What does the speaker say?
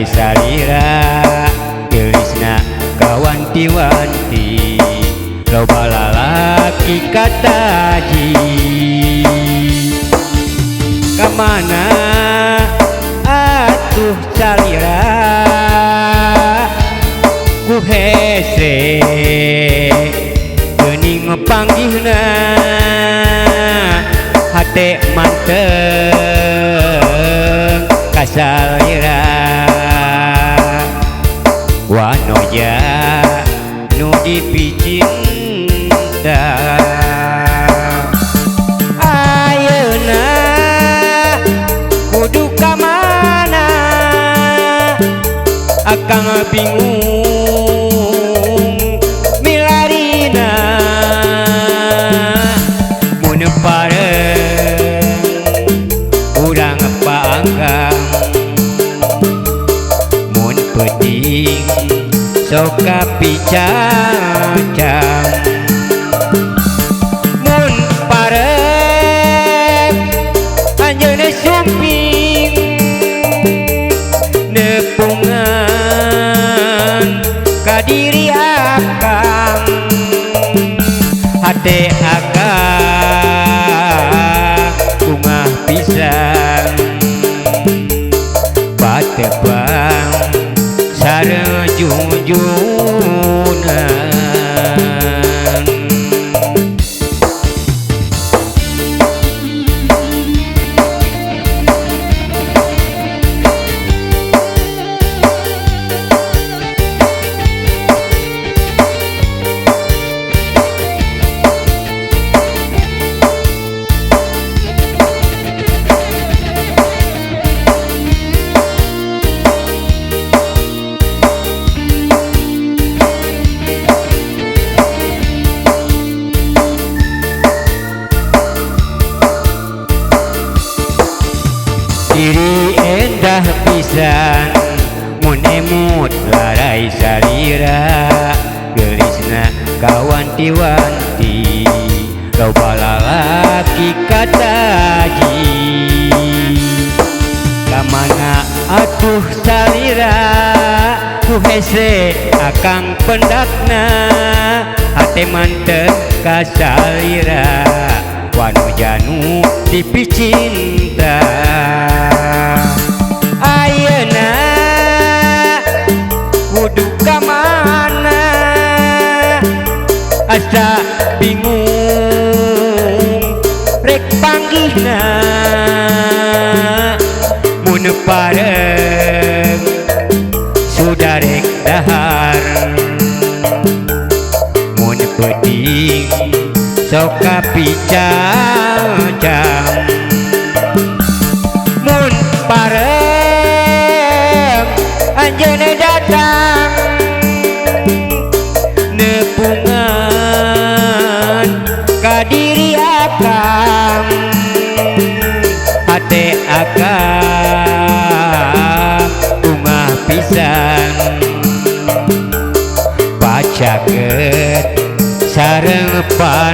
larai salira gelisna kawanti-wanti loba lalaki kataji kamana atuh salira ku hese geuning panggihna hate manteng ka salira wanoja nu dipicinta ayeuna kudu ka mana akang bingung milarina mun pareng urang paanggang mun penting sok kapicacang mun pareng anjeunna sumping nepungan ka diri akang hate akang bunga pisang patebang sareng junjunan diri endah pisan mun emut larai salira gelisna kawanti-wanti loba lalaki kataji kamana atuh salira ku hese akang pendakna hate manteng ka salira wanu janu dipicinta ayeuna kudu ka mana asa bingung rek panggihna mun pareng sudah rek dahar mun penting sok kapicacang mun pareng anjeunna datang nepungan ka diri akang hate akang bunga pisang pacakeut sareng panutan